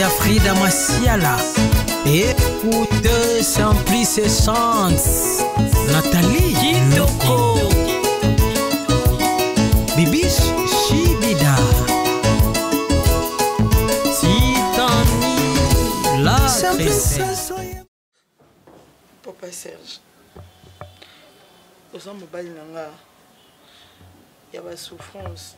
Frida Frida Masiala. Et pour 200 plus essence, Nathalie Kitoko, Bibis Shibida, Titani, la princesse. Papa Serge, aux hommes mobile nanga, il y a la souffrance.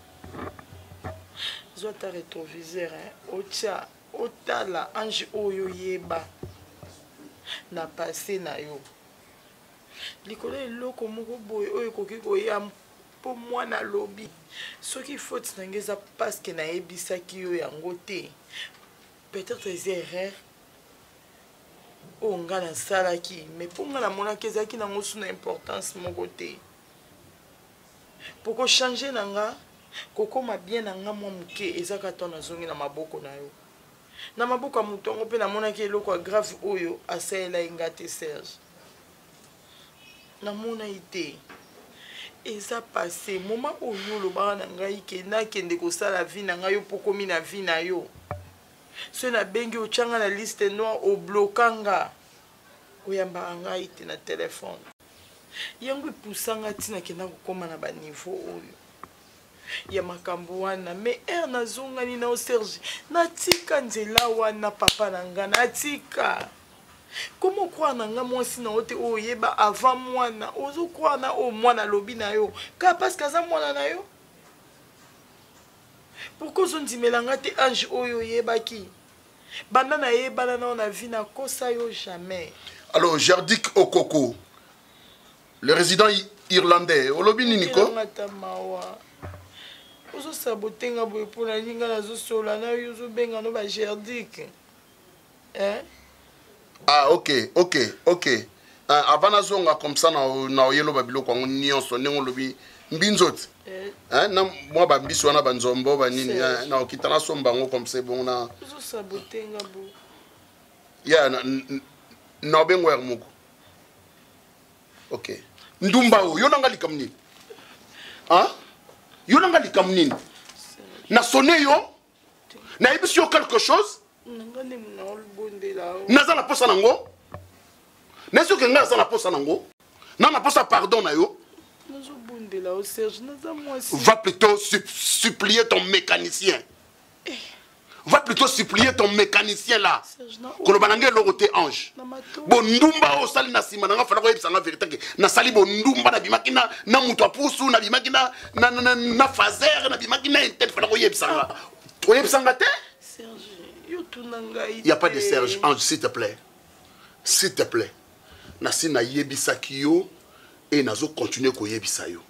Zoa ta rétroviseur, otia, otala, ange oyo yeba, na passé na yo. Likolo eloko moko boye oyo koki koya po mwana lobi. Soki faute nangeza parce que na yebisaki yo yango te. Peut-être des erreurs. On a salaki, mais pour moi la mona kezaki na ngosu na importance mon côté. Pour ko changer nanga, koko ma bien nanga mo muke ezaka tona zongi na maboko na yo. Na maboko mutongo pe na mona ke eloko grave oyo asela ingate Serge. Na mona ite. Eza passé moment oyo lo ba na ngai ke na kende ko sala vie na ngai yo pokomi na vie na yo. Ce na bengi o changa la liste noire au blocanga oyamba anga ite na téléphone yango ipusanga tina kena kokoma na ba niveau oyo ya makambo wana mais na zonga ni na o Serge natika nzela wana papa na nga natika comment croire na nga mwasi na ote oyeba avant mwana ozo croire na o mwana lobi na yo ka parce que za mwana na yo. Pourquoi on dit melangate ange oyo yebaki? Banana yebana na on a vu na kosa yo jamais. Alors Jardik Okoko, le résident irlandais, olobi ni niko? Ngata mawa. Ozo sabotenga boye pour la linga na zo sola na yo zo benga no ba Jardik. Hein? Ah ok. Avant na zonga comme ça na yelo babilo kwa nyonso nengo lobi mbinzoti. Hein, na moi ba biso wana banzombo ba nini na okitana sombango comme c'est bon na zo sabotenga bo. Ya na bengo moko. OK. Ndumba o yo nanga likamni. Hein? Yo nanga likamni. Na sonné yo? Na yebisi yo quelque chose? Nanga ne mna olbondela o. Na za la posa nango? Na so ke nga za la posa nango? Na na posa pardon na yo? Va plutôt supplier ton mécanicien. Va plutôt supplier ton mécanicien là. Kolobanange lorote ange. Bon ndumba o sali na sima nga fala ko yebisa nga vérité ke na sali bon ndumba na bimaki na muto apusu na bimaki na fazer na bimaki na tête fala ko yebisa nga. O yebisa nga te? Serge, yo tunanga ite. Y a pas de Serge, ange s'il te plaît. S'il te plaît. Na sina yebisa kiyo et nazo continuer ko yebisa yo.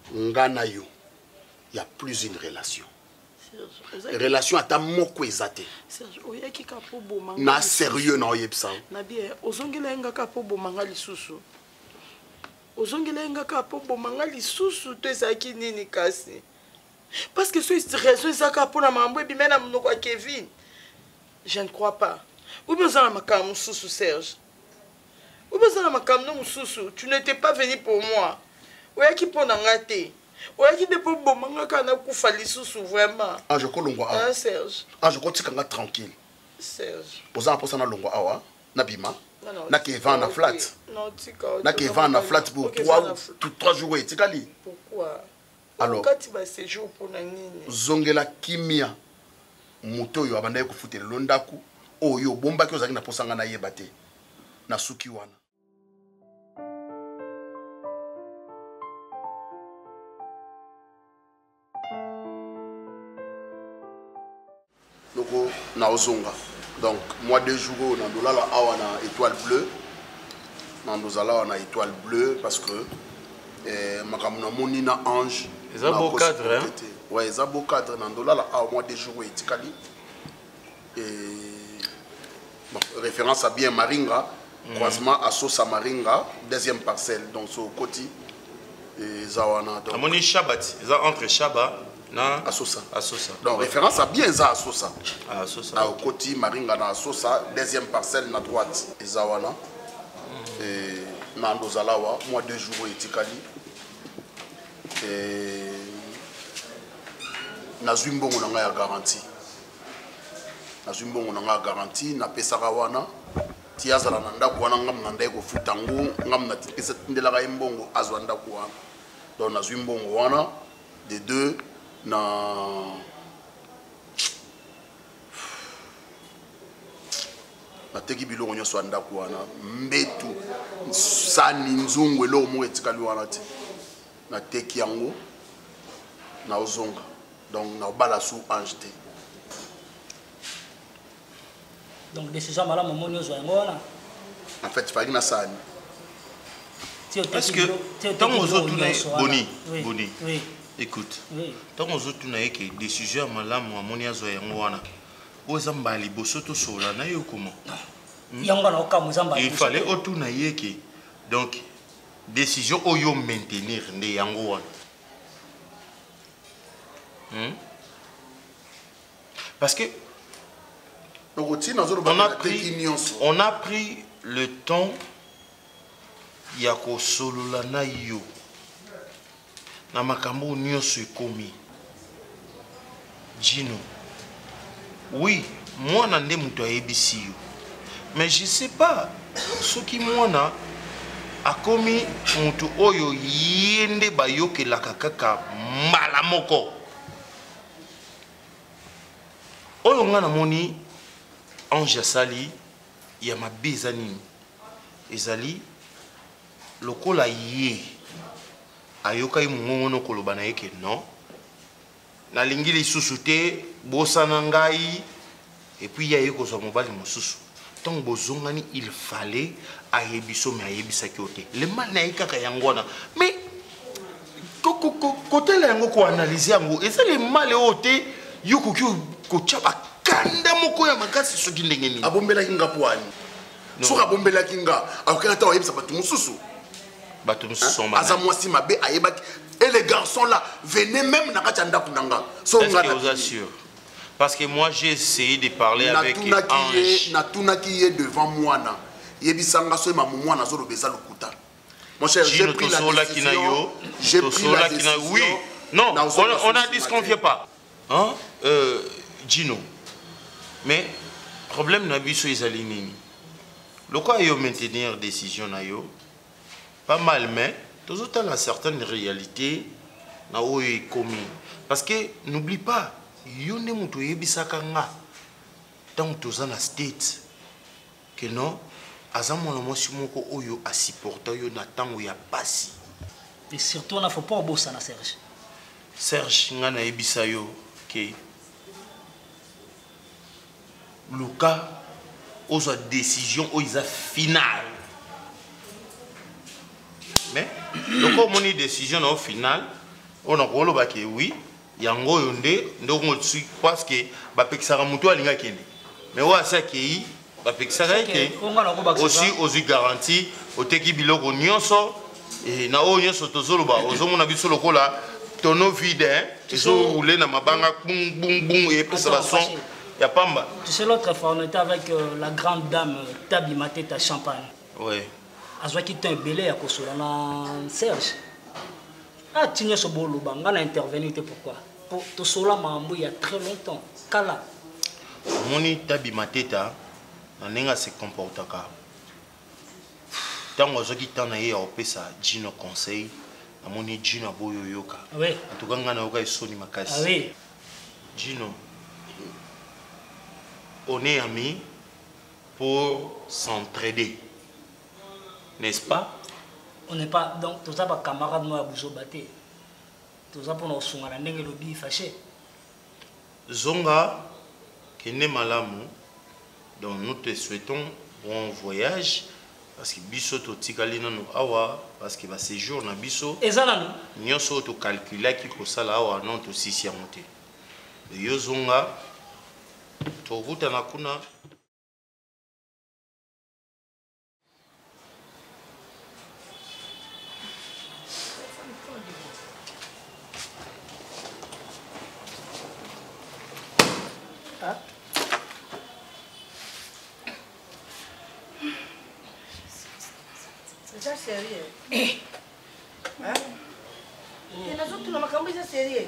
Ngana yo. Il y a plus une relation. Relation à ta moko ezate. Serge, oyaki kapo bomanga. Na sérieux na oyebisa. Na bien, ozongela nga kapo bomanga lisusu. Ozongela nga kapo bomanga lisusu to ezaki nini kasi. Parce que ce raison ezaka po na mambo ebimena mnoko Kevin. Je ne crois pas. Ou bien za makamu susu Serge. Ou bien za makamu susu, tu n'étais pas venu pour moi. Oyaki po na ngate. Oyaki de po bomanga kana kufa lisusu vraiment. Ah je kolongwa awa. Ah Serge. Ah je kotika nga tranquille. Serge. Poza posa na longwa awa na bima. Na ke vend na flat. Non, tika. Na ke vend na flat pour 3 jours etikali. Pourquoi? Alors, quand tu vas séjour pour na nini? Zongela kimia. Moto yo abanda ko futela londaku. Oyo bomba ki ozaki na posanga na yebate. Na suki wana. Loko na ozonga. Donc mois de jours na dolala awa na étoile bleue. Na dozala na étoile bleue parce que makamuna moni na ange. Les beaux cadres hein. Ouais, les beaux cadres na dolala awa mois de jours etikali. Et bon, référence à bien Maringa, croisement à Sosa Maringa, deuxième parcelle donc sur Koti et Zawana. Donc Amoni Shabbat, ils entre Shabbat na Asosa. Asosa. Donc référence à bien za Asosa. Ah Asosa. Na Koti Maringa na Asosa, deuxième parcelle na droite et Zawana. Et na Ndozalawa, mois de jours etikali. Et na Zwimbongo na ya garantie. nazwi mbongo na nga garantie napesaka wana ti azala na ndako wana ngam na ndako futa ngo ngam na tipesa tindelaka ye mbongo azwa ndako wana donc nazwi mbongo wana de deux nateki biloko nyonso ya ndako wana mbetu sani nzungu eloko moko etikali wana te nateki yango naozonga donc naobala su ange te. Donc décision malamu moni ozwa yango wana en fait fallait na sani. Est-ce que tant aux autres Boni écoute tant aux autres na yeke décision malamu moni azwa yango wana oza mbali bosoto sola na yo comment yango na okamuza mbali il fallait otuna yeke donc décision oyo maintenir nde yango wana. Parce que on a pris le temps yako solola na yo na makambo nyonso ekomi Gino. Oui, moi nande muto ayebisi yo. Mais je sais pas ce qui mwana akomi mutu oyo yende bayokelaka kaka mbala moko. Oyo nga namoni Ange Sali ya mabe eza nini ezali lokola ye ayokai mongono koloba na yeke non nalingi lisusu te bosana ngai et puis ya yeko zo mobali mosusu tant bozongani il fallait ayebiso mais ayebisaki ote le mal na yekaka yangona mais côté la yango ko analyser yango et ça le mal ote yoko ko chaba kanda moko ya makasi soki ndenge nini abombela kinga poani soka abombela kinga akokata wayebisa batu mosusu aza mwasi mabe ayebaki et les garçons là venaient même na kati ndako nanga so ngana vous assure parce que moi j'ai essayé de parler avec Ange na tunaki ye devant moi na yebisanga so ma mwana zo lobesa lokuta mon cher j'ai pris la décision j'ai pris la décision oui non on a disconfié pas hein Gino mais problème na biso ezali nini loko yo maintenir décision na yo pas mal mais toujours dans certaines réalités na oyo commis parce que n'oublie pas yo ne muto yebisaka nga tant toza na state que non azamo na mosi moko oyo a supporter yo na tango ya pasi et surtout on faut pas bosser na Serge nga na yebisa yo que Luka aux décision aux finale mais donc mon décision au final on a rolo que oui yango yonde ndongo tsu parce que ba pekisaka mutu alinga kende mais wa ça ki ba pekisaka ke aussi aux garantie oteki biloko nyonso et na o nyonso tozoloba ozomona biso lokola tono vide ils ont roulé na mabanga boum boum boum et puis ça va son. Tu sais, l'autre fois, on était avec la grande dame Tabi Mateta Champagne. Oui. Azwa qui t'a un belé à Kosolana Serge. Ah, tu n'as pas beau on a intervenu, pourquoi? Pour te sola mambo il y a très longtemps. Kala. Moni Tabi Mateta, on n'a se comporte pas. Tant que qui t'en a eu à opésa, Gino conseil, à moni Gino boyo yoka. Oui. En tout cas, on a eu soni makasi. Ah oui. Gino. On est amis pour s'entraider, n'est-ce pas? On n'est pas, donc tout ça pas camarade moi à Bouzo Baté. Tout ça pour nous sounger à n'engue lobby fâché. Zonga, qui n'est malamu, donc nous te souhaitons bon voyage parce que biso to tikali nanu awa parce que va séjour na biso. Ezalanu. Nyoso to calculer qui ko sala awa non to sisi monter. Yo zonga. Tovuta na kuna c'est ça sérieux hein et les autres na makambo ça sérieux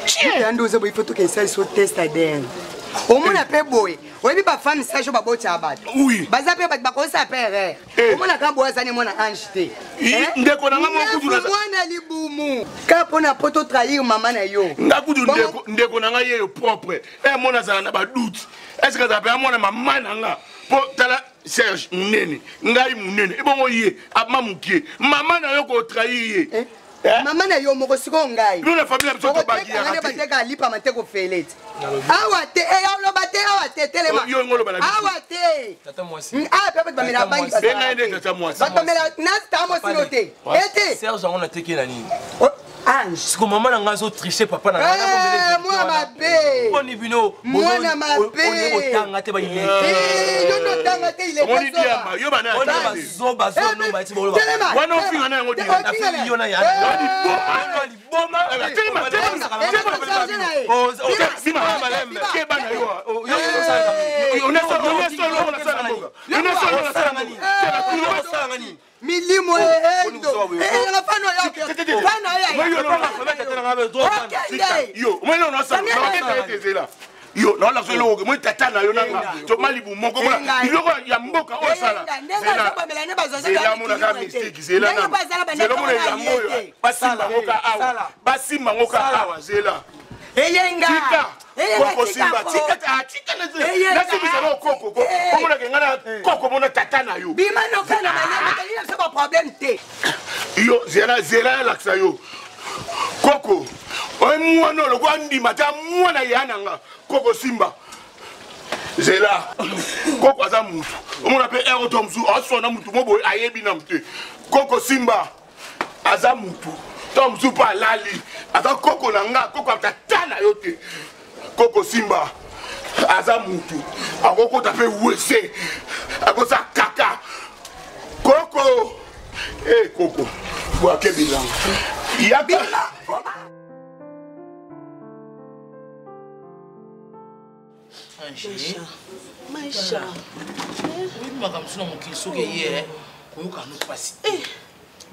yandi oza boye foto ke sali so test ADN Au moins un peu boy. Oui, pas femme ça je pas beau tabac. Oui. Baza pe ba ko sa père. Au moins quand boy ça ni mon anjité. Ndeko na ngamo kudu na mwana libumu. Ka pona poto trahir maman na yo. Ndakudu ndeko na ngaye yo propre. Mona za na ba doute. Est-ce que ça peut mona maman na nga? Po tala Serge munene. Ngai munene. Ebongo ye amamukie. Maman na yo ko trahir ye. Maman na yo moko siko ngai. Nous la famille biso to bagi ya. Ngane bateka lipa mateko felete. Awate lo bate awate telema. Yo ngolo bala. Awate. Tata mwasi. Pepe ba mela bangi. Benga ende tata mwasi. Ba mela na tamo sinote. Ete. Serge on a teke na nini? Ange. Siko maman nga zo tricher papa na nga. Moi mabe. Boni bino. Moi na mabe. On otanga te ba ile. Yo no tanga te ile. On dit diamba, yo bana. On a bazo no ba ti bolo. Wana ofinga na ngo dia. Na fi yo na ya. Wadi boma. Telema. Oh, sima malembe. Ke bana yo. Yo on est solo on a sala mboga. On est solo on a sala ngani. Tela sala ngani. Milimo endo. La fano ya. Fano ya. Yo, moi non ça là. Yo, non la solo moi tata na yo nanga. To malibu moko mona. Iloko ya mboka o sala. C'est là mon aka mystique, c'est là. C'est là mon ya moyo. Basimba ngoka awa. Basimba ngoka awa, c'est là. Eyenga. Koko simba, tika na sibisa koko. Komona ngana koko mona tata na yo. Bima no kana na ça pas problème te. Yo, zera laksa yo. Koko. Oy mwana lo kwa ndima ta mwana yananga. Koko simba. Zela. Koko aza mutu. Omona pe ero tomsu asona mutu mobo ayebi na mte. Koko simba. Aza mutu. Tomsu pa lali. Aza koko na nga, koko tata na yo te. Koko simba. Aza mutu. Akoko tape wese. Akosa kaka. Koko. Koko. Boa que bilang. Yaka. Maisha. Oui, madame, sinon mon qui souke hier, koyoka no pasi.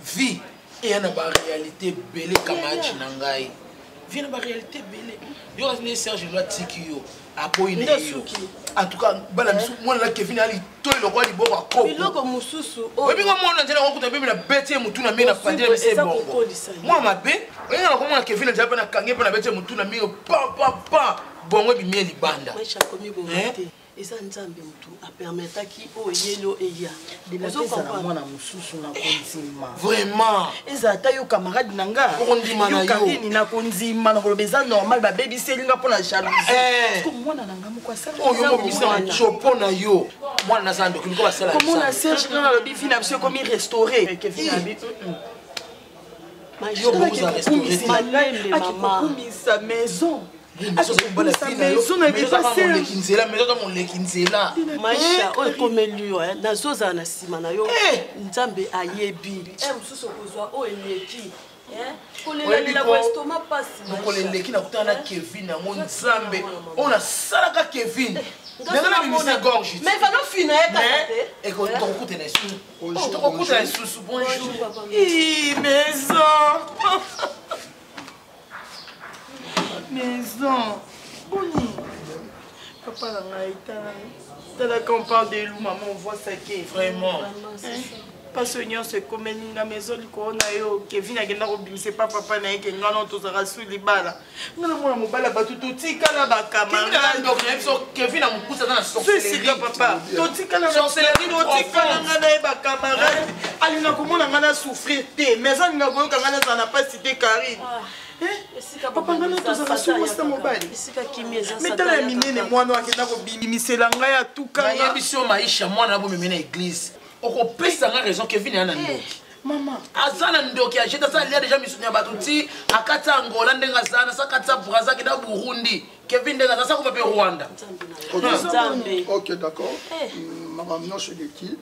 Vie et na ba réalité belé kamachi nangai. Vie na ba réalité belé. Yo asne Serge doit tiki yo. Aboine yo. En tout cas, bala misu mwana la Kevin ali to iloko ali boko akoko. Biloko mususu. Obi ngo mwana nzela okuta bebe na bete mutu na mina pandela mise bongo. Moi mabe, oyena ko mwana Kevin nzela na kange pa na bete mutu na mino pa. Bongo bi mieli banda. Maisha komi bongote. Eza nzambe mutu a permettre ki o yelo eya. Ozo comprendre mwana mususu na konzima. Vraiment. Eza ta yo camarade nanga. Konzima na yo. Yo na konzima na kolobeza normal ba baby selinga pona jalousie. Ko mwana nanga moko asala. Oh yo mo bisa chopo na yo. Mwana na sando ko ba sala. Comment na Serge na lobi fina monsieur comme restauré. Kevin abi. Yo boza restauré. Maman. Sa maison. Maisha, oyo komelio nazoza na sima na yo nzambe ayebi mususu kozwa oyo eleki kolelela kwestoma pasi koleleki nakutana na Kevin yango nzambe oyo nasalaka Kevin ndengana bimisa gorge mais va no fina ye et ko tokuta na susu tokuta na susu bonjour maison boni papa na ngai tala quand on parle de loup maman on voit ça qui vraiment parce que nyonso ekomeli nga maison likolo na yo Kevin agenda kobimisa pa papa na ye ke nga no tozala su libala nga na mwana mobala bato totikala bakamarade Kevin amokusa na sorcellerie papa totikala na sorcellerie totikala nga na ye bakamarade alinga komona nga na souffrir te mais alinga koyoka nga nazala na pasi te Karine papa nga na tozala su mwasa mobali metala ya minene mwana akenda kobimisela ngai atukanga nayebi so maisha mwana na bomemi na église okopesa nga raison Kevin ya na ndoki mama azana ndoki ajeta sa lia déjà misunya bato ti akata Angola ndenga zana sa kata Brazzaville na Burundi Kevin ndenga sa ko pe Rwanda OK d'accord maman non chez l'équipe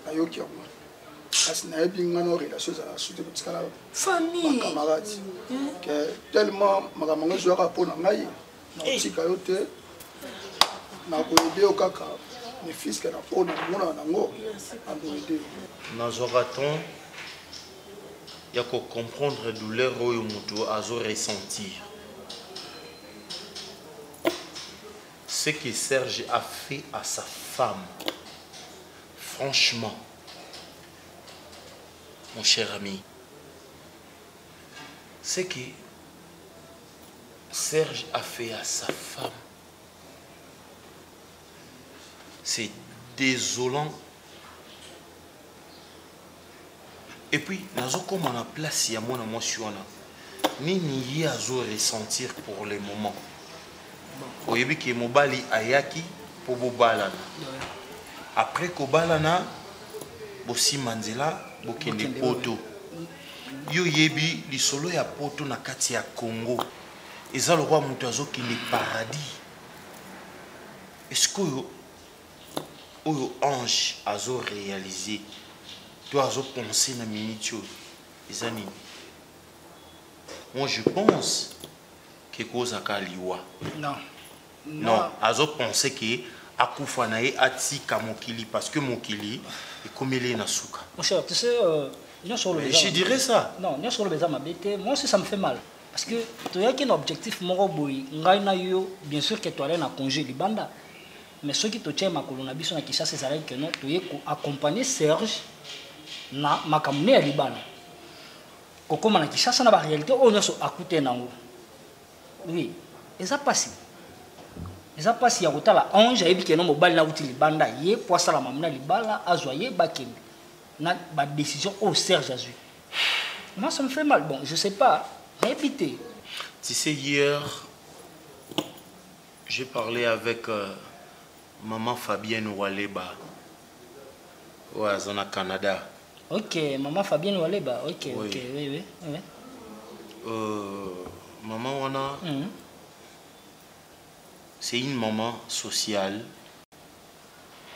ayoki moi parce na yebi ngano relation za soute petit kala famille camarade que tellement maman joueur pour na ngai na tika yote na ko aider au kaka mes fils qui na pona mona nango andouide nazwaka-t-on ya ko comprendre douleur oyo mutu azo ressentir ce que Serge a fait à sa femme, franchement, mon cher ami, ce que Serge a fait à sa femme, c'est désolant. Et puis, comme on a place, il y a mon émotion. Nini y a ressentir pour le moment. Oyebi ki mobali ayaki pour bobalana. Après ko balana, bosi manzela, bokende poto. Yo yebi li solo ya poto na kati ya Congo. Eza le roi mutazo qui est paradis. Est-ce que oyo ange azo réalisé? Toi azo penser na minute eza nini? Moi je pense que cause liwa. Non. Non, azo penser que akufa na ye atika mokili parce que mokili est comme il est na souka. Mon cher, tu sais je dirais ça. Non, non sur le besoin m'habiter, moi aussi ça me fait mal parce que tu as un objectif moro boy, ngai na yo, bien sûr que tu allais na congé libanda. Mais ce qui te tient ma colonna biso na Kinshasa c'est que non, tu es accompagner Serge na makamne ya libana. Koko na Kinshasa na ba réalité on a so akuté nango. Oui, et ça passe. Et ça passe ya kotala ange ayebi ke no mobali na uti libanda ye poisa la mamna libala azoye bakembe. Na ba décision au Serge Azui. Moi ça me fait mal. Bon, je sais pas, répéter. Tu sais hier j'ai parlé avec maman Fabienne Waleba. Ouais, zona Canada. OK, maman Fabienne Waleba. OK, oui. OK, oui, oui. Oui. Maman Wana, c'est une maman sociale.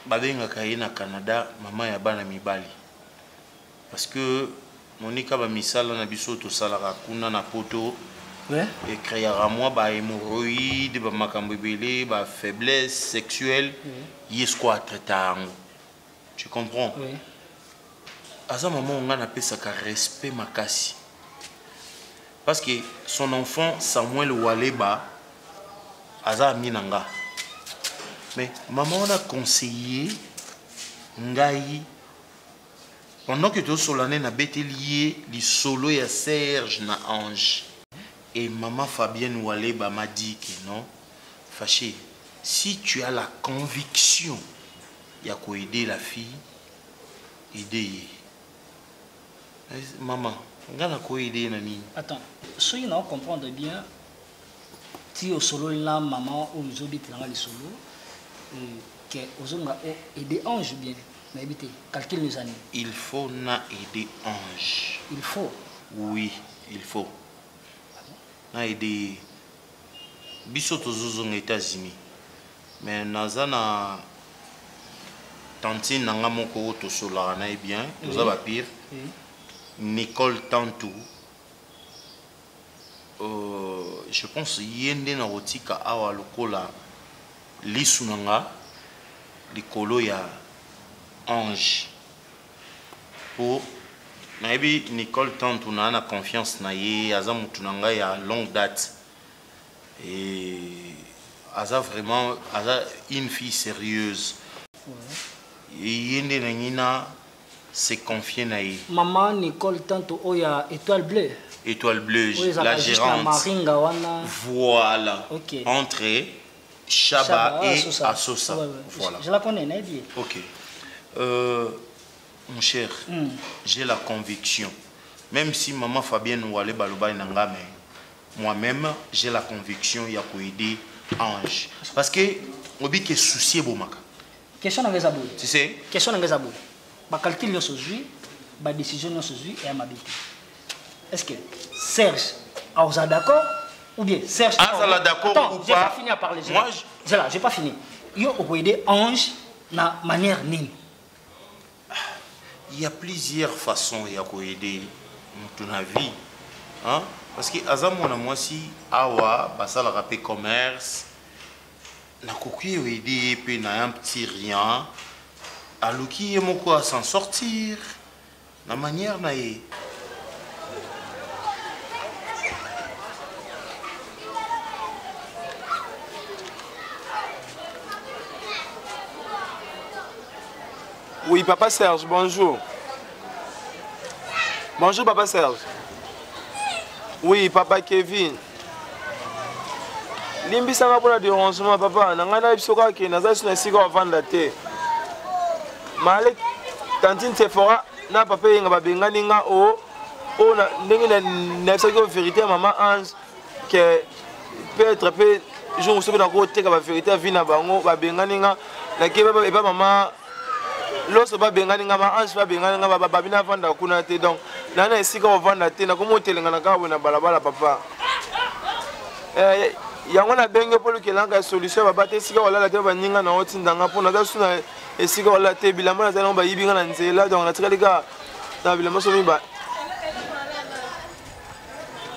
Babenga kaye na Canada, maman ya bana mibali. Parce que Monica ba misala na biso to salara kuna na poto. Ouais. Et créer à moi ba hémorroïdes, ba makambo belé, ba faiblesse sexuelle, yesko atretango. Tu comprends? Oui. Asa maman on a appelé ça respect makasi. Parce que son enfant Samuel Waleba Asa Minanga. Mais maman on a conseillé Ngai pendant que tu solane na bételier li solo ya Serge na Ange. Et maman Fabienne Waleba m'a dit que non, fâché, si tu as la conviction il y a quoi aider la fille, aider. Maman, attends, si on comprend bien, si au solo là, maman ou nous habitons dans les solo, que aux hommes aider ange bien, mais habiter, calcul les années. Il faut na aider ange. Il faut. Oui, il faut. Na aider. Biso tozozo aux États-Unis, mais nazana tantine nanga moko to sola na bien, nous avons pire. Nicole Tantou, je pense yende na rotika awa lokola lisunanga likolo ya ange pour maybe Nicole Tantou na confiance na ye aza mutunanga ya longue date et aza vraiment aza une fille sérieuse yende na ngina c'est confié naïe. Maman Nicole Tanto Oya Étoile Bleue. Étoile Bleue, oui, la gérante. Voilà. Okay. Entre Chaba et Asosa. Ouais. Voilà. Je la connais, Naïdi. Ok. Mon cher, j'ai la conviction. Même si maman Fabienne ou Alé Baloba Nangame, moi-même, j'ai la conviction qu'il y a pour aider Ange. Parce que, on dit que souci est bon. Question dans Zabou. Tu sais? Question dans Zabou. Ma calcul non aujourd'hui, ma décision non aujourd'hui et à ma bête. Est-ce que Serge a d'accord ou bien Serge a d'accord ou pas? J'ai pas fini à parler. Moi, j'ai pas fini. Yo peut aider Ange na manière nini. Il y a plusieurs façons d'aider dans la vie. Hein? Parce que Azamona moi si awa basala rapé commerce na koki aider pe na un petit rien. Aluki moko à s'en sortir la manière naïe. Oui, papa Serge, bonjour. Bonjour, papa Serge. Oui, papa Kevin. Limbisanga pour la dérangement, papa. Nangana bisoka ke naza suna sika vanda te. Male tantine Sephora na papa yenga babengani nga o na ndenge na saki vérité maman Ange que peut-être peut jour sobe na ko teka ba vérité vie na bango babengani nga na ke ba eba maman loso babengani nga ma Ange babengani nga babina vanda kuna te donc nana sika vanda te na ko motelenga na ka na balabala papa. Yango na benge polo kelanga solution babate sika wala te baninga na otindanga pona da suna esika wala te bilamba na zana ba yibinga na nzela donc na tikalika na bilamba so miba.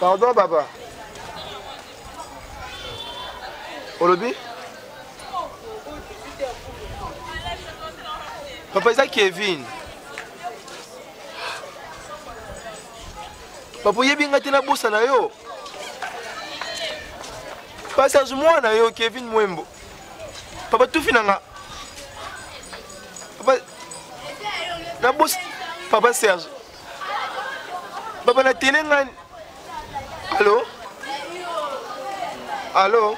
Pardon papa. Olobi? Papa c'est Kevin. Papa yebinga tina bosa na yo. Passage moi na yo Kevin Mwembo. Papa tout finanga. Papa na boss papa Serge. Papa na télé ngani. Allô? Allô?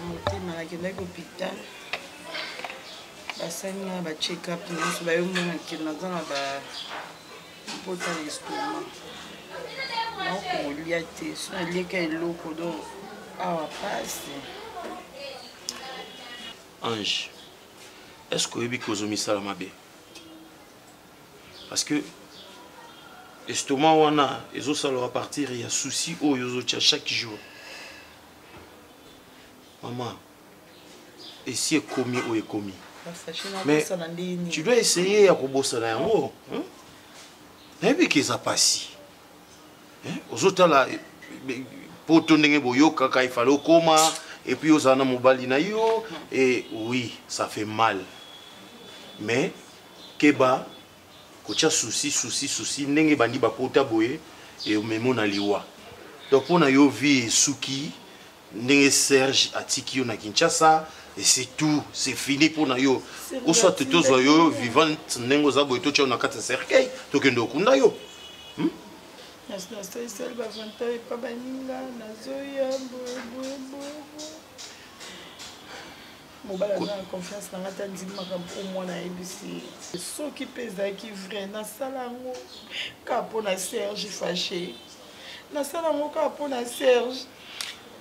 motema nakendaki hôpital basali nga ba check up nyonso bayomona kende naza na bapota na estomac nakokolia te so nalieka eloko do awa pasi. Ange, est-ce que oyebi kozomisala mabe? Parce que estomac wana ezosala partir ya souci oyo ozotia chaque jour. Maman, et si est commis ou est commis? Mais tu dois essayer à kobosa na yango. Mais que ça passe. Aux autres là, pour tourner boyo kaka il fallait coma et puis aux ana mobali na yo et oui, ça fait mal. Mais keba kocha souci ndenge bandi ba kota boye et memo na liwa. Donc pour na yo vie suki ndenge Serge atiki yo na Kinshasa et c'est tout, c'est fini pour na yo. Ou soit tous yo vivante ndenge za boye to cha na kata cercueil to kendo kunda yo. Nasali bavanta epa baninga nazoya mobali aza na confiance na nga ta ndimaka mpo mwana ayebisi soki mpe ezalaki vrai nasala yango kaka mpo na Serge fâché nasala yango kaka mpo na Serge.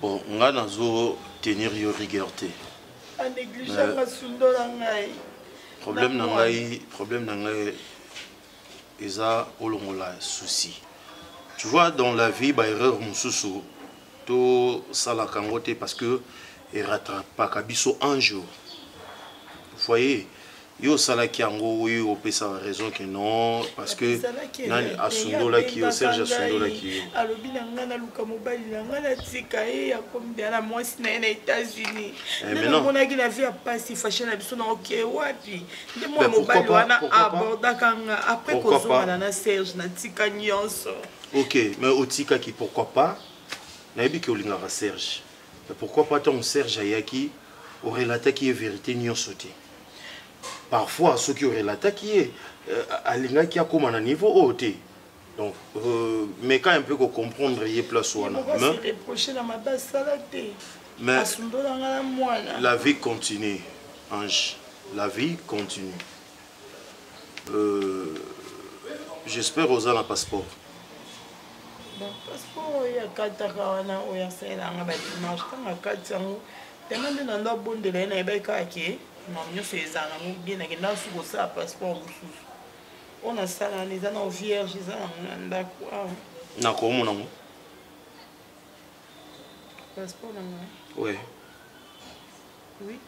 Bon, nga nazo tenir yo rigueur te anégligeanga sundola ngai. Problème na ngai eza olongola souci. Tu vois, dans la vie, bah, erreur moussousou, to salakangote parce que il rattrape pas kabiso un jour. Vous voyez, yo salaki ango oui au pesa raison que non parce que nani asundo la ki Serge asundo la ki. Alobi na nga na luka mobali na nga na tika ya kombe na mwasi na États-Unis. Na mona ki na vie a passer fâché na biso na OK wapi. Ndi mo mobali wana aborda kanga après kozoma na Serge na tika nyonso. Ok, mais au tika qui pourquoi pas? Naïbi que olingara Serge. Mais pourquoi pas ton Serge ayaki aurait l'attaque qui est vérité n'y sauté. Parfois ceux qui auraient l'attaque qui est alinga qui a comme un niveau haut. Donc mais quand un peu qu'on comprendre y est place ou mais la vie continue, Ange. La vie continue. J'espère aux un passeport. Passeport ya kataka wana oya sela nga ba dimanche tanga katsango demande na ndo bondela na ebeka ke na nyonso ezana ngo bien na kenda suko sa passeport mususu ona sala ni zana vierge zana ndako na ko mona ngo passeport na nga oui oui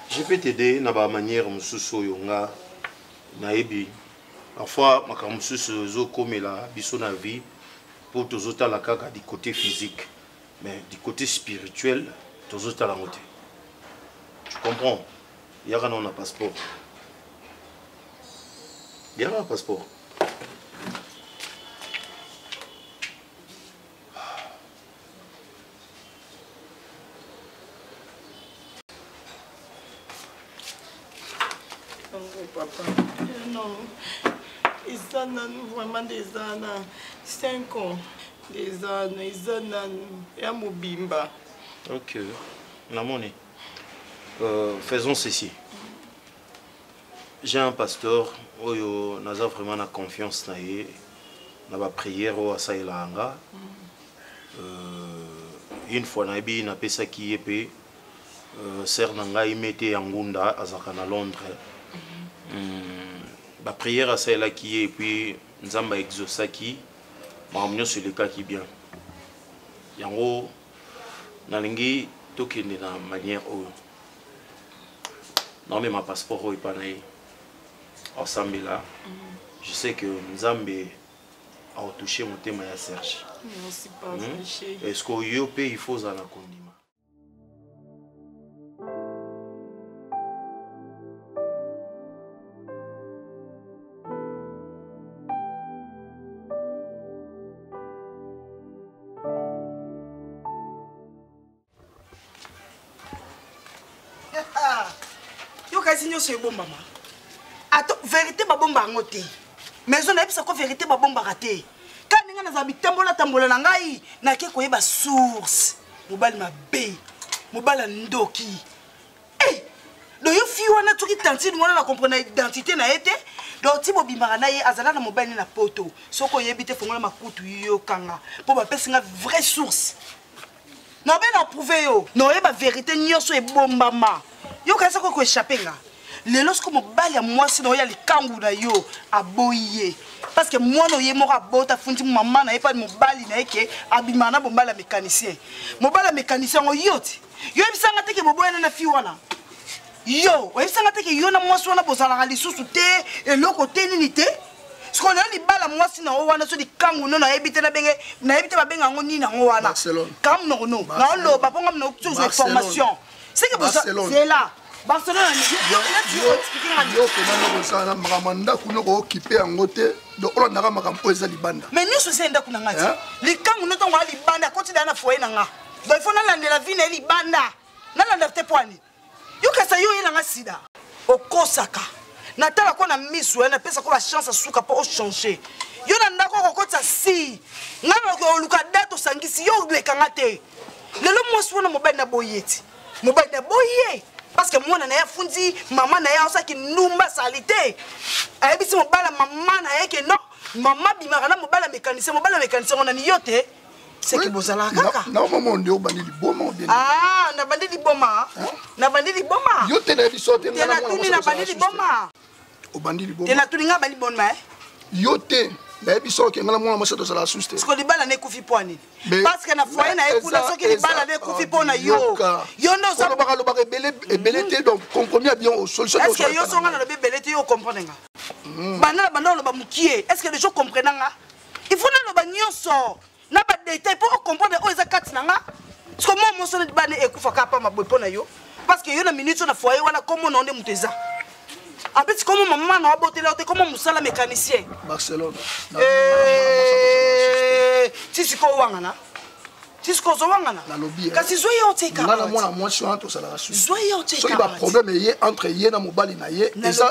je peux t'aider na ba manière mususu yo nga na ebi Parfois, ma camus zo comme la biso na vie pour tous autres la caca du côté physique, mais du côté spirituel, tous autres la montée. Tu comprends? Il y a un passeport. Il y a un passeport. Papa, non, ils ont vraiment des années, 5 ans, des années, ils ont un mobimba. Ok, la monnaie. Faisons ceci. J'ai un pasteur, où n'a vraiment la confiance dans la prière au Asailanga. Une fois, on a ça qui est payé. Sœur Nanga, il mettait en Gunda, à Londres. La prière à celle qui est et puis Nzamba exosaki ma sur le cas qui bien yango nalingi tokende na manière où non mais ma passeport est pas naï ensemble là je sais que Nzambe a touché mon thème à Serge merci pas est-ce qu'au Yopé il faut ça la condima. C'est bon maman. Attends, vérité ba bomba ngote. Mais on a bisa ko vérité ba bomba raté. Quand ninga na zabi tambola na ngai na ke koyeba source. Mobali mabe. Mobala ndoki. Eh! Do yo fi wana tuki tantine wana na comprendre identité na été. Do ti bobimara na ye azala na mobali na poto. Soko yebite fongola makutu yo kanga. Po ba pesinga vraie source. Non ben approuvé yo. Non yeba vérité nyonso e bombama. Yo kasa ko échapper nga. Les lorsque mon bal à moi c'est dans les kangou na yo aboyé parce que moi no yemo ka bota fundi maman na pas mon bal na eke abimana bon bal mécanicien mon bal mécanicien o yoti yo ebisanga teke boboya na fi wana yo ebisanga teke yo na moi sona bozala ka lisusu te et le côté nini te ce qu'on a li bal à moi c'est na wana so di kangou no na ebite na ebite ba benga ngoni na wana comme non na lo ba ponga na toutes les formations c'est que c'est là Barcelone, mais nous sommes là kuna ngati. Les kangu no tonga libanda koti dana foye nanga. Donc il faut nalande la vie na libanda. Nalanda te poani. Yo kasa yo yela ngasida. Okosaka. Natala ko na misu na pesa ko la chance suka po changer. Yo na ndako ko kota si. Ngana ko luka dato sangisi yo le kangate. Lelo mo swana mobali na boyeti. Mobali na boye. Parce que moi, je fundi, maman na ça qui nous m'a salité. Et puis si mon bala maman na que non, maman bimarana mon bala mécanicien on a nioté. C'est que bozala kaka. Non maman on dit au bandi liboma bien. Ah, na bandi liboma. Na bandi liboma. Yo te na bisote na tuni na bandi liboma. Au bandi liboma. Te na tuni nga bandi bonma. Yo te na bisote ngala mwana masa to sala suste. Parce que libala ne kufi poani. Parce que na foyer na ekula soki libala ne kufi pona yo. Yo no za ba lo ba belete donc compromis bien au solution. Est-ce que yo songa na le belete yo comprendre nga? Bana bana lo ba mukie. Est-ce que les gens comprennent nga? Il faut na lo ba nyonso. Na ba détail pour comprendre o eza kati nga. Parce que moi mon sonne bana ekufa kapa mabwepo na yo. Parce que yo na minute na foyer wana comme on est muteza. En fait, comment maman n'a pas été comment Moussala mécanicien Barcelone. Si c'est quoi wangana? Si c'est quoi wangana? La lobby. Kasi zoye oteka. Na moi moi sur entre ça la suite. Zoye oteka. So il va problème est entre yé na mobali na yé et ça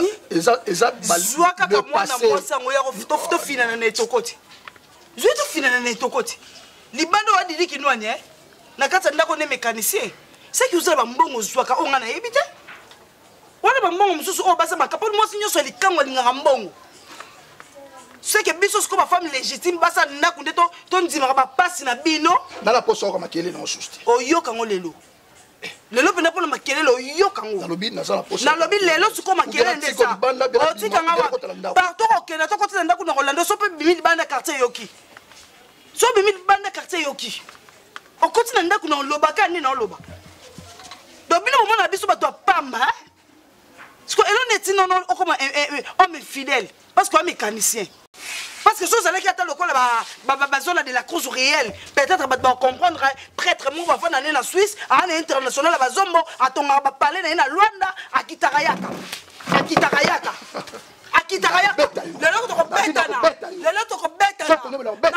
bal. Zoa kaka moi na moi ça ngoya to fina na netokoti. Zoye to fina na netokoti. Libando wa didi kinwani na kata ndako ne mécanicien. C'est que vous avez mbongo zoa ka ongana yebite. Wana bambongo mususu o basa makapo mo sinyo so likango linga mbongo. C'est que biso sko ba femme légitime basa ndaku ndeto to ndima ba pasi na bino na la poso ka makele na osuste. O yoka ngo lelo. Lelo pena pona makele lo yoka ngo. Na lobi na za la poso. Na lobi lelo suko makele ndesa. O tika nga partout o kena to kotina ndaku na Rolando so pe bimi banda quartier yoki. So bimi banda quartier yoki. O kotina ndaku na lobaka ni na loba. Do bino mo na biso ba to pamba. Parce que non non homme fidèle parce que mécanicien. Parce que si vous allez qui attend le col la zone de la cause réelle, peut-être que vous comprendre prêtre mou va faire en Suisse, à international la zombo, à ton parler dans Luanda, à Kitarayaka. À Kitarayaka. À Kitarayaka. Le lot de Betana. Le lot de Betana.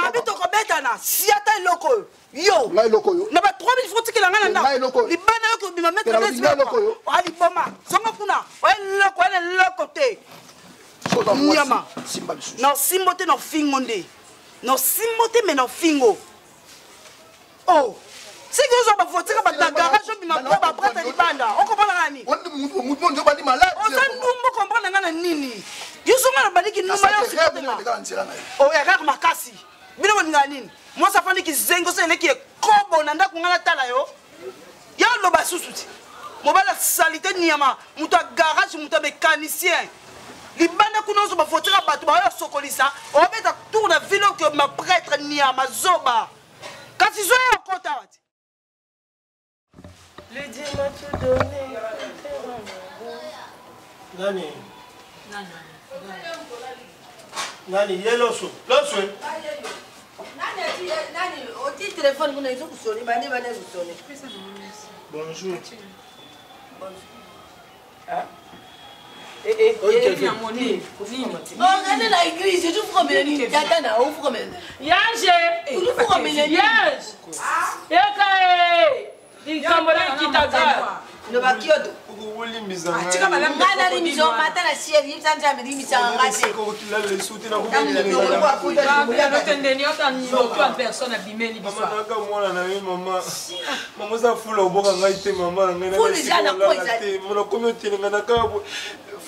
Nabi to Betana. Si attend loko. Yo. Na ba 3000 francs qui la ngana. Libana ko bima mettre des loko. Ali boma. Songa kuna. Ouais loko te. Nyama. Non simbote no fingonde. Non simbote mais no fingo. Oh. Si vous avez voté comme un garage, vous m'avez pas prêté les bandes. On comprend la nani. On comprend la nini. Vous avez pas dit qu'il nous m'a. Oh, erreur makasi. Bino ngani. Moi ça fait que zengo c'est qui est combo nanda kungana tala yo. Ya lo basusuti. Mo bala salité nyama, muta garage, muta mécanicien. Les bandes qu'on a voté à battre, on sokolisa. On va mettre tour de ville que ma prêtre nyama zoba. Quand ils ont un compte. Le Dieu m'a tout donné. Nani? Nani, il est l'osso. L'osso. Nani, au petit téléphone, vous n'avez pas sonné, bonjour. Ah? Regardez la église, je vous promets. Yatana, on vous promène. Yanje! Vous promènez. Yanje! Yakae! Ikambola kitaka. Le bakiodo. Tika madame. Ngana l'émission matin la ciel, il s'en jamais l'émission en raté. Personne abîmée ni maman maman ça fout au boka ngaite maman ngana. Fout déjà la quoi ça. Mon communauté ngana ka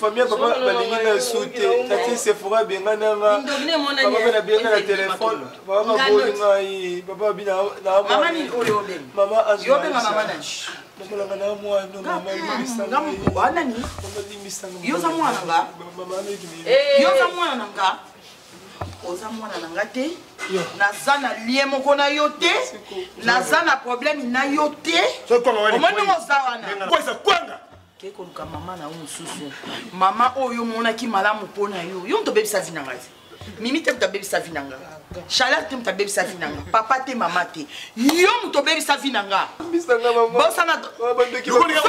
famille papa balingi na sauter tati se fera bien ngana nga. Papa na bien na téléphone. Papa boy ngai papa bina na maman ni oyo ben. Maman azu. Yo ben maman na. Maman na moi no maman limisa. Wana ni. Maman limisa. Yo za mwana nga. Maman na kimi. Yo za mwana nga. Oza mwana nanga te. Naza na lien moko na yo te. Naza na problème na yo te. Omoni oza wana. Kwesa kwanga. Keko luka mama na umususu. Mama oyo monaki malamu pona yo. Yo mto bebisa vinanga. Mimi te mto bebisa vinanga. Charlotte te mto bebisa vinanga. Papa te mama te. Yo mto bebisa vinanga. Bisanga mama. Bosa na yo ko ni ka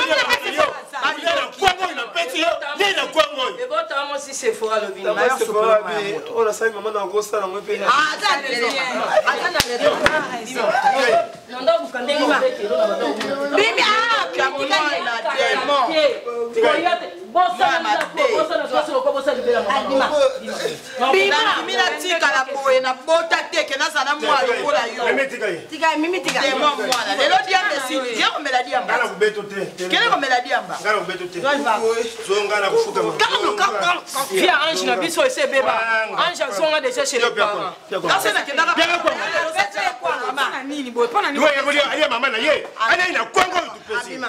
kwango ina peti yo. Nina kwango. Et bon temps si c'est fora le vin. Na yo fora bi. On a sai maman na gosta na ngwe pe. Ah, Nanda bukande ngombe kero na bado. Bibi ah, kamuno na tellement. Bossa na bossa ko bossa libera mama. Bibi na tika la boye na bota teke na sana mwa lokola yo. Mimi tika. Tellement mwana. Lelo diambe si, dia ko mela diamba. Ngala kubeto te. Kele ko mela diamba. Ngala kubeto te. Zonga na kufuka mama. Kaka Fia Ange na biso ese beba. Ange songa déjà chez les parents. Là c'est na kenda Kwa mama nini boy, pana nini. Wewe ngolia alia mama na ye. Ana ina kwango tupesi.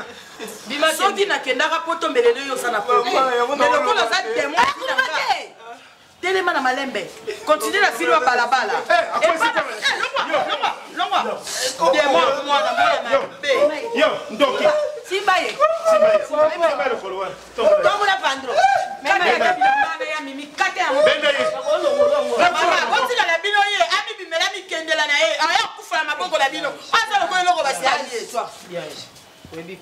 Bima soki na kenda ka poto mbelele yo sana po. Mais le kola za demo. Telema na malembe. Continue la filo balabala. Longwa. Demo mwana mwana. Yo, ndoki. Simbaye. Simbaye le follower. Tombo la pandro. Mama ya mimi kate ya mo. Benda ye. Mama, continue la bino ye. Ami bimela mi kendela na ye. Aya kufa maboko la bino. Asa ko eloko basi ali toi. Oui,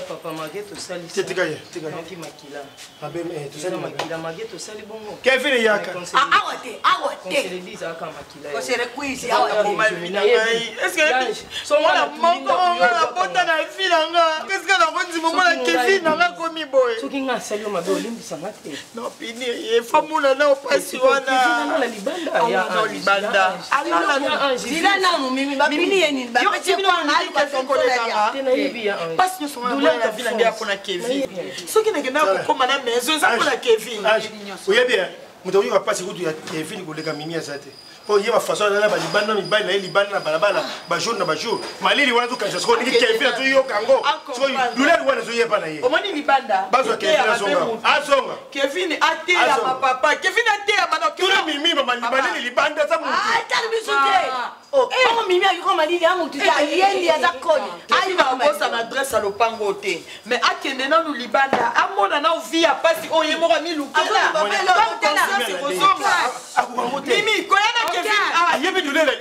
papa Maguette sali. Tika ye. Qui makila. Abem tu sais makila Maguette sali bongo. Kevin yaka. Awate. Conseiller Lisa aka makila. Conseiller quiz awate. Est-ce que son mwana moko na bota na filanga. Qu'est-ce que na konzi momo na Kevin na komi boy. Soki nga sali o mabe olimbisa ngate. Non pini ye famula na opasi wana. Kevin na libanda ya na libanda. Ala Dila na mimi ba mimi yeni ba peti kwa na alika sonkolela. Tena hivi ya parce que son douleur la ville ndia pona Kevin. Soki na kenda ko koma na maison za pona Kevin. Oye bien, muto yoka pasi kutu ya Kevin koleka mimi azate. Po yeba façon na ba libanda mi ba na libanda na balabala ba jour na ba jour. Malili wana tu kanisa ko ni Kevin tu yo kango. So douleur wana zo yepa na ye. Omoni libanda. Bazo Kevin azonga. Azonga. Kevin ate ya papa. Kevin ate ya bana. Tuna mimi mama libanda libanda za mutu. Ah, tali bisote. moto on mimi ayuka malili amu tu ta yendi ya zakoni ayi ba bosa na adresse à lopango te mais akende na nu libanda amona na via pasi oye moko mi lukela mimi koyana Kevin ayebi dulela